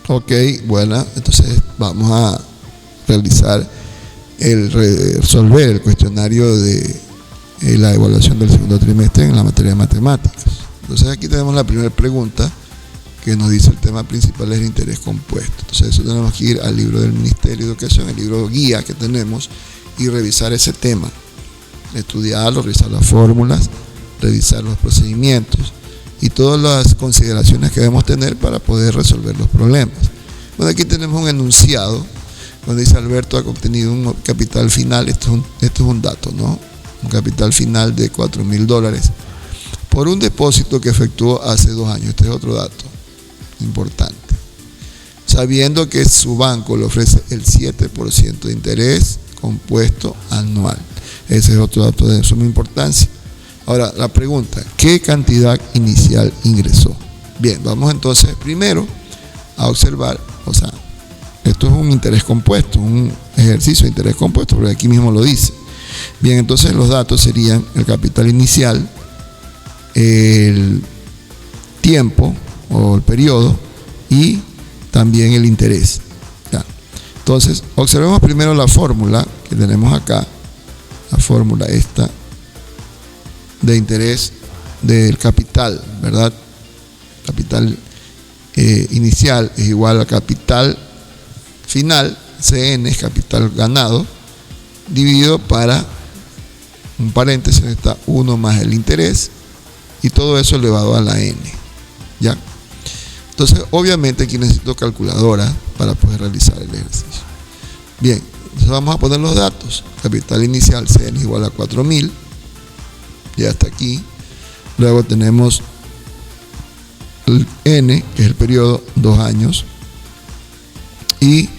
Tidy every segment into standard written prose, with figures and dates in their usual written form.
Ok, bueno, entonces vamos a resolver el cuestionario de la evaluación del segundo trimestre en la materia de matemáticas. Entonces aquí tenemos la primera pregunta que nos dice el tema principal es el interés compuesto. Entonces eso tenemos que ir al libro del Ministerio de Educación, el libro guía que tenemos, y revisar ese tema, estudiarlo, revisar las fórmulas, revisar los procedimientos y todas las consideraciones que debemos tener para poder resolver los problemas. Bueno, aquí tenemos un enunciado donde dice Alberto ha obtenido un capital final, esto es un dato, ¿no? Un capital final de $4,000 por un depósito que efectuó hace 2 años. Este es otro dato importante. Sabiendo que su banco le ofrece el 7% de interés compuesto anual. Ese es otro dato de suma importancia. Ahora, la pregunta, ¿qué cantidad inicial ingresó? Bien, vamos entonces primero a observar, o sea, esto es un interés compuesto, un ejercicio de interés compuesto, porque aquí mismo lo dice. Bien, entonces los datos serían el capital inicial, el tiempo o el periodo y también el interés. ¿Ya? Entonces, observemos primero la fórmula que tenemos acá, la fórmula esta de interés del capital, ¿verdad? Capital inicial es igual a capital final, CN es capital ganado, dividido para un paréntesis, está 1 más el interés, y todo eso elevado a la n. ¿Ya? Entonces, obviamente aquí necesito calculadora para poder realizar el ejercicio. Bien, entonces vamos a poner los datos. Capital inicial CN es igual a 4,000, ya está aquí. Luego tenemos el N, que es el periodo, 2 años, y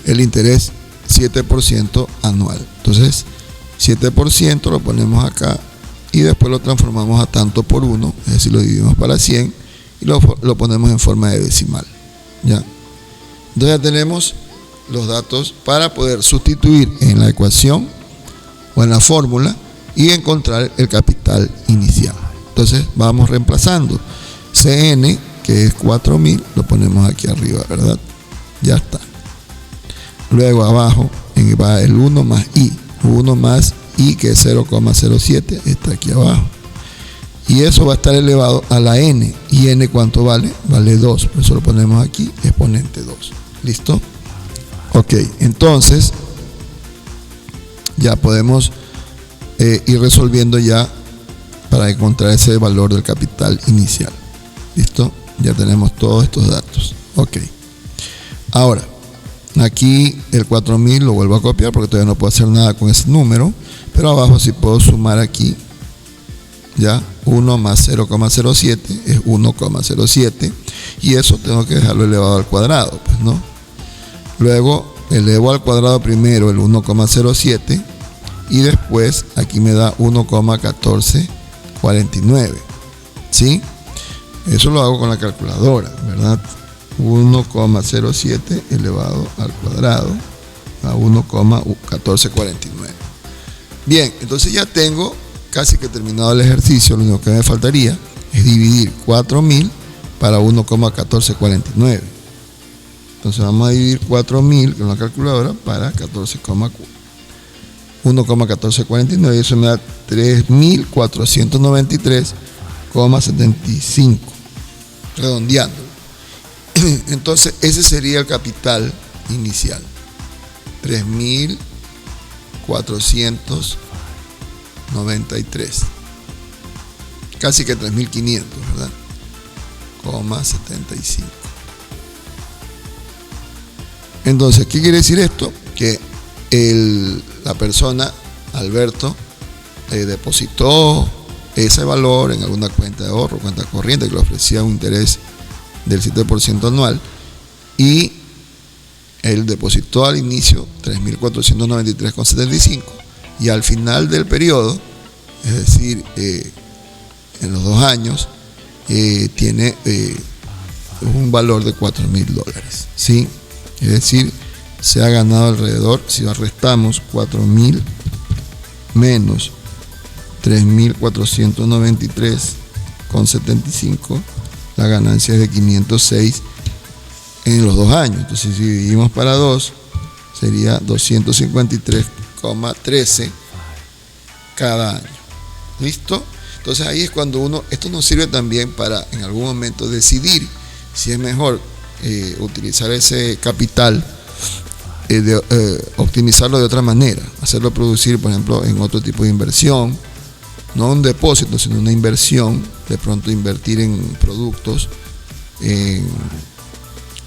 el interés 7% anual. Entonces 7% lo ponemos acá y después lo transformamos a tanto por 1, es decir, lo dividimos para 100 y lo ponemos en forma de decimal. ¿Ya? Entonces ya tenemos los datos para poder sustituir en la ecuación o en la fórmula y encontrar el capital inicial. Entonces vamos reemplazando. CN, que es 4,000, lo ponemos aquí arriba, ¿verdad? Ya está. Luego abajo va el 1 más I. 1 más I, que es 0,07, está aquí abajo. Y eso va a estar elevado a la N. ¿Y N cuánto vale? Vale 2. Por eso lo ponemos aquí, exponente 2. ¿Listo? Ok, entonces ya podemos ir resolviendo ya para encontrar ese valor del capital inicial. ¿Listo? Ya tenemos todos estos datos. Ok. Ahora, aquí el 4,000 lo vuelvo a copiar porque todavía no puedo hacer nada con ese número, pero abajo sí puedo sumar aquí, ya, 1 más 0,07 es 1,07 y eso tengo que dejarlo elevado al cuadrado, pues, ¿no? Luego elevo al cuadrado primero el 1,07 y después aquí me da 1,1449, ¿sí? Eso lo hago con la calculadora, ¿verdad? 1,07 elevado al cuadrado a 1,1449. Bien, entonces ya tengo casi que terminado el ejercicio. Lo único que me faltaría es dividir 4,000 para 1,1449. Entonces vamos a dividir 4,000 con la calculadora para 1,1449 y eso me da 3,493,75, redondeando. Entonces ese sería el capital inicial, 3,493, casi que 3,500, ¿verdad? 75. Entonces, ¿qué quiere decir esto? Que la persona, Alberto, depositó ese valor en alguna cuenta de ahorro, cuenta corriente, que le ofrecía un interés del 7% anual, y él depositó al inicio 3,493,75 y al final del periodo, es decir, en los 2 años, tiene un valor de $4,000, ¿sí? Es decir, se ha ganado alrededor, si restamos 4,000 menos 3,493,75, la ganancia es de 506 en los 2 años. Entonces, si dividimos para 2, sería 253,13 cada año. ¿Listo? Entonces ahí es cuando esto nos sirve también para en algún momento decidir si es mejor utilizar ese capital, optimizarlo de otra manera, hacerlo producir, por ejemplo, en otro tipo de inversión, no un depósito, sino una inversión, de pronto invertir en productos, en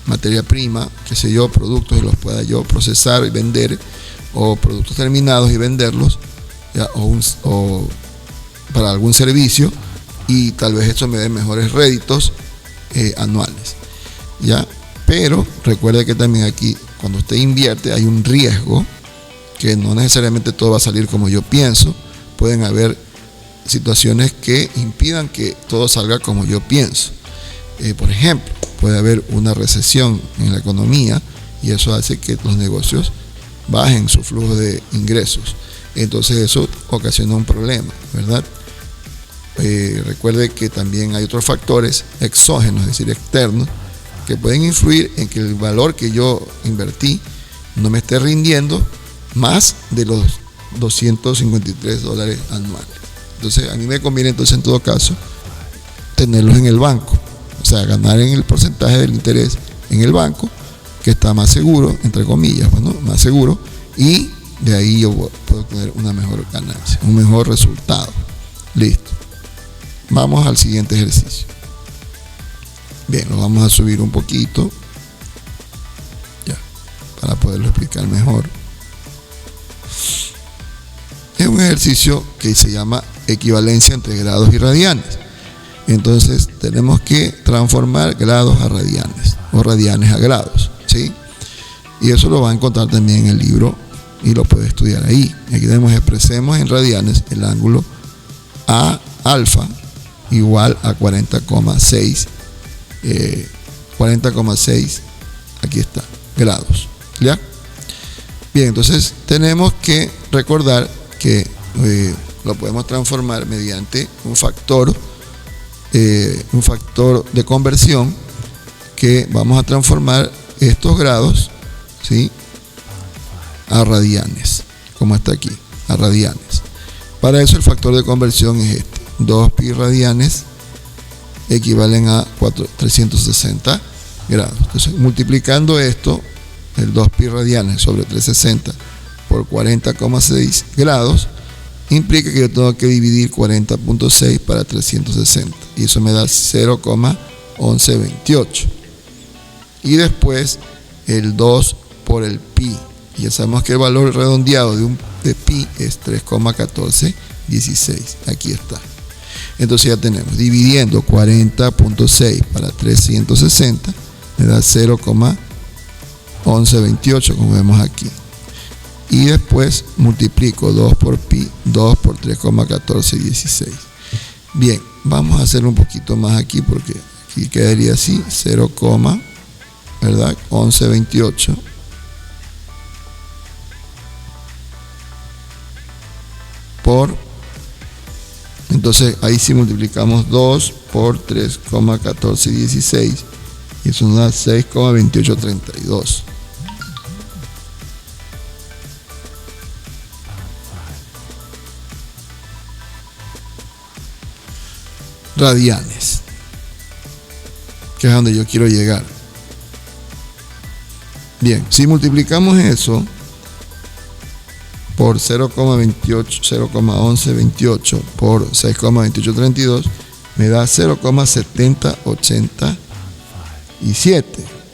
materia prima, qué sé yo, productos y los pueda yo procesar y vender, o productos terminados y venderlos, ¿ya? O para algún servicio, y tal vez esto me dé mejores réditos anuales, ¿ya? Pero recuerde que también aquí, cuando usted invierte, hay un riesgo, que no necesariamente todo va a salir como yo pienso. Pueden haber situaciones que impidan que todo salga como yo pienso. Por ejemplo, puede haber una recesión en la economía y eso hace que los negocios bajen su flujo de ingresos. Entonces eso ocasiona un problema, ¿verdad? Recuerde que también hay otros factores exógenos, es decir, externos, que pueden influir en que el valor que yo invertí no me esté rindiendo más de los $253 anuales. Entonces a mí me conviene entonces en todo caso tenerlos en el banco, o sea, ganar en el porcentaje del interés en el banco, que está más seguro, entre comillas, ¿no? Más seguro, y de ahí yo puedo tener una mejor ganancia, un mejor resultado. Listo. Vamos al siguiente ejercicio. Bien, lo vamos a subir un poquito, ya, para poderlo explicar mejor. Es un ejercicio que se llama equivalencia entre grados y radianes. Entonces tenemos que transformar grados a radianes o radianes a grados, ¿sí? Y eso lo va a encontrar también en el libro y lo puede estudiar ahí. Aquí tenemos: expresemos en radianes el ángulo A alfa igual a 40,6 aquí está, grados, ¿ya? Bien, entonces tenemos que recordar que lo podemos transformar mediante un factor de conversión, que vamos a transformar estos grados, ¿sí?, a radianes, como está aquí, a radianes. Para eso el factor de conversión es este: 2 pi radianes equivalen a 360 grados. Entonces, multiplicando esto, el 2 pi radianes sobre 360 por 40,6 grados, implica que yo tengo que dividir 40.6 para 360, y eso me da 0,1128. Y después el 2 por el pi, y ya sabemos que el valor redondeado de pi es 3,1416. Aquí está. Entonces ya tenemos, dividiendo 40.6 para 360, me da 0,1128, como vemos aquí. Y después multiplico 2 por pi, 2 por 3,1416. Bien, vamos a hacer un poquito más aquí, porque aquí quedaría así: 0, ¿verdad? 1128 por, entonces ahí sí multiplicamos 2 por 3,1416 y eso nos da 6,2832. Radianes, que es donde yo quiero llegar. Bien, si multiplicamos eso por 0,1128 por 6,2832, me da 0,7087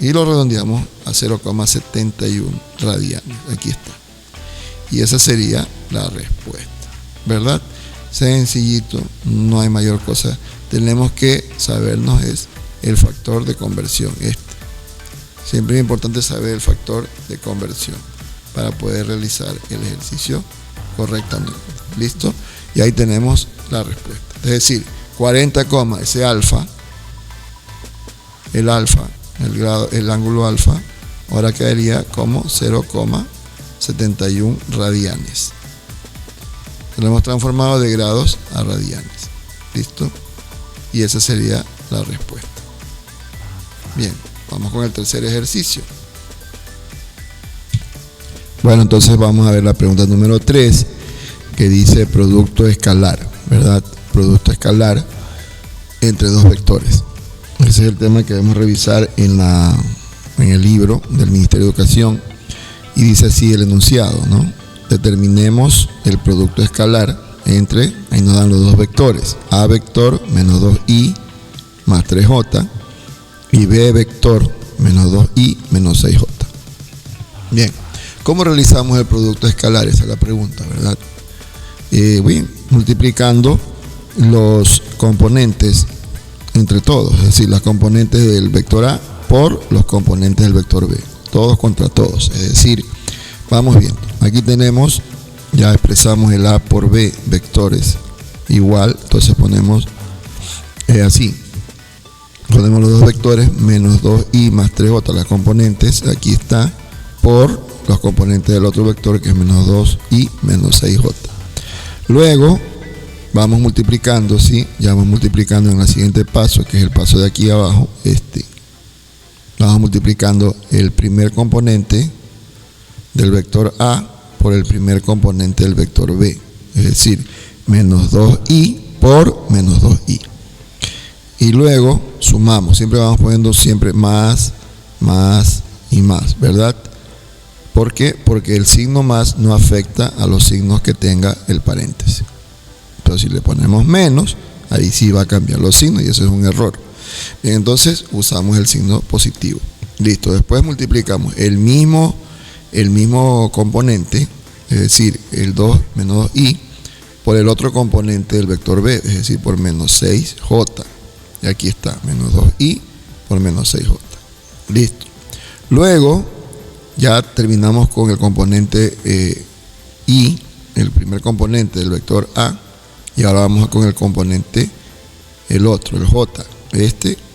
y lo redondeamos a 0,71 radianes. Aquí está. Y esa sería la respuesta, ¿verdad? Sencillito, no hay mayor cosa. Tenemos que sabernos es el factor de conversión. Siempre es importante saber el factor de conversión para poder realizar el ejercicio correctamente. ¿Listo? Y ahí tenemos la respuesta. Es decir, 40, ese alfa, el ángulo alfa, ahora quedaría como 0,71 radianes. Lo hemos transformado de grados a radianes. ¿Listo? Y esa sería la respuesta. Bien. Vamos con el tercer ejercicio. Bueno, entonces vamos a ver la pregunta número 3, que dice producto escalar, ¿verdad? Producto escalar entre dos vectores. Ese es el tema que debemos revisar en el libro del Ministerio de Educación, y dice así el enunciado, ¿no? Determinemos el producto escalar entre, ahí nos dan los dos vectores, A vector menos 2i más 3j y B vector menos 2i menos 6j. Bien, ¿cómo realizamos el producto escalar? Esa es la pregunta, ¿verdad? Bien, multiplicando los componentes entre todos, es decir, las componentes del vector A por los componentes del vector B, todos contra todos, es decir, vamos viendo, aquí tenemos, ya expresamos el A por B vectores igual, entonces ponemos así, ponemos los dos vectores menos 2i más 3j, las componentes, aquí está, por los componentes del otro vector que es menos 2i menos 6j. Luego vamos multiplicando, ¿sí? Ya vamos multiplicando en el siguiente paso, que es el paso de aquí abajo, vamos multiplicando el primer componente del vector A por el primer componente del vector B, es decir, menos 2i por menos 2i. Y luego sumamos, siempre vamos poniendo siempre más y más, ¿verdad? ¿Por qué? Porque el signo más no afecta a los signos que tenga el paréntesis. Entonces, si le ponemos menos, ahí sí va a cambiar los signos y eso es un error. Bien, entonces usamos el signo positivo. Listo, después multiplicamos el mismo componente, es decir, el 2 menos 2i, por el otro componente del vector B, es decir, por menos 6j. Y aquí está, menos 2i por menos 6j. Listo. Luego, ya terminamos con el componente i, el primer componente del vector A, y ahora vamos con el componente, el otro, el j,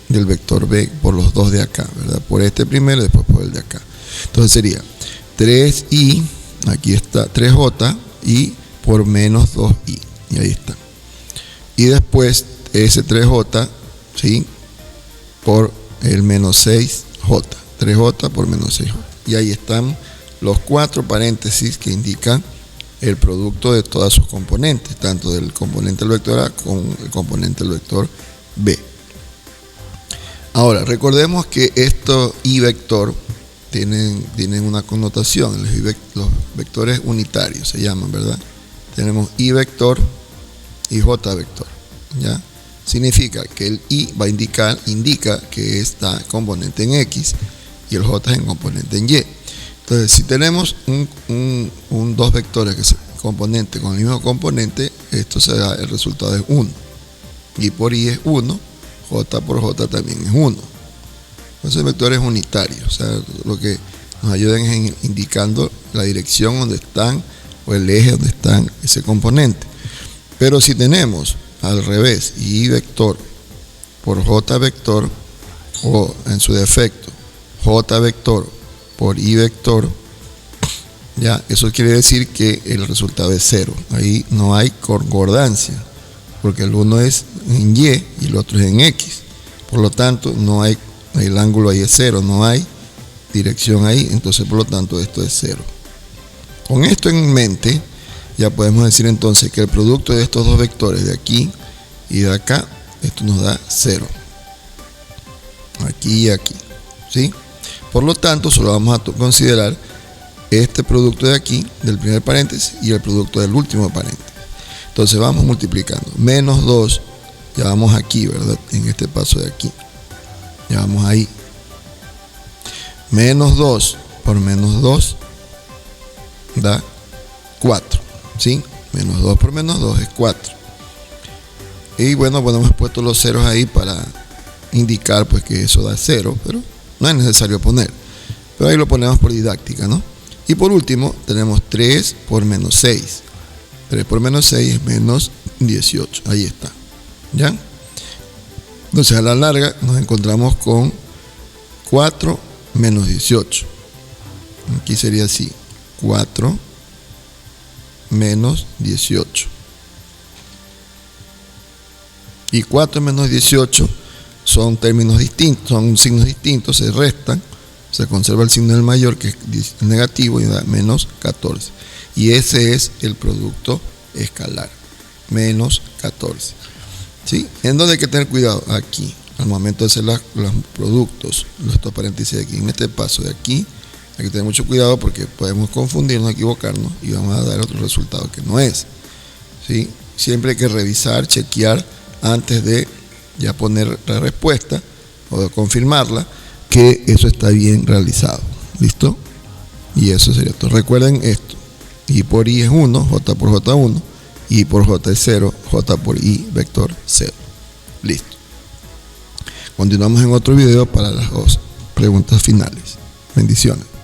del vector B, por los dos de acá, ¿verdad? Por este primero y después por el de acá. Entonces sería 3i, aquí está 3j, y por menos 2i, y ahí está. Y después ese 3j, ¿sí? Por el menos 6j, 3j por menos 6j. Y ahí están los 4 paréntesis que indican el producto de todas sus componentes, tanto del componente del vector A como el componente del vector B. Ahora, recordemos que estos i vector tienen una connotación, los vectores unitarios se llaman, ¿verdad? Tenemos i vector y j vector, ¿ya? Significa que el i indica que está componente en x y el j es en componente en y. Entonces, si tenemos dos vectores que se componente con el mismo componente, esto se da, el resultado es 1. I por i es 1, j por j también es 1. Entonces, vectores unitarios, o sea, lo que nos ayudan es indicando la dirección donde están o el eje donde están ese componente. Pero si tenemos al revés, i vector por j vector, o en su defecto, j vector por i vector, ya, eso quiere decir que el resultado es 0. Ahí no hay concordancia, porque el uno es en y y el otro es en x. Por lo tanto, no hay, el ángulo ahí es 0, no hay dirección ahí, entonces por lo tanto esto es 0. Con esto en mente, ya podemos decir entonces que el producto de estos dos vectores de aquí y de acá, esto nos da 0. Aquí y aquí, ¿sí? Por lo tanto, solo vamos a considerar este producto de aquí, del primer paréntesis, y el producto del último paréntesis. Entonces vamos multiplicando. Menos 2, ya vamos aquí, ¿verdad? En este paso de aquí. Ya vamos ahí. Menos 2 por menos 2 da 4, ¿sí? Menos 2 por menos 2 es 4. Y bueno, hemos puesto los ceros ahí para indicar pues que eso da 0, pero no es necesario poner. Pero ahí lo ponemos por didáctica, ¿no? Y por último, tenemos 3 por menos 6. 3 por menos 6 es menos 18. Ahí está. ¿Ya? Entonces, a la larga nos encontramos con 4 menos 18. Aquí sería así. 4 menos 18. Y 4 menos 18 son términos distintos, son signos distintos, se restan, se conserva el signo del mayor que es negativo y da menos 14. Y ese es el producto escalar, menos 14. ¿Sí? ¿En dónde hay que tener cuidado? Aquí, al momento de hacer los productos, estos paréntesis de aquí, en este paso de aquí, hay que tener mucho cuidado porque podemos confundirnos, equivocarnos y vamos a dar otro resultado que no es. ¿Sí? Siempre hay que revisar, chequear antes de ya poner la respuesta o de confirmarla, que eso está bien realizado. ¿Listo? Y eso sería todo. Recuerden esto. I por I es 1, J por J1, I por J es 0, J por I vector 0. Listo. Continuamos en otro video para las dos preguntas finales. Bendiciones.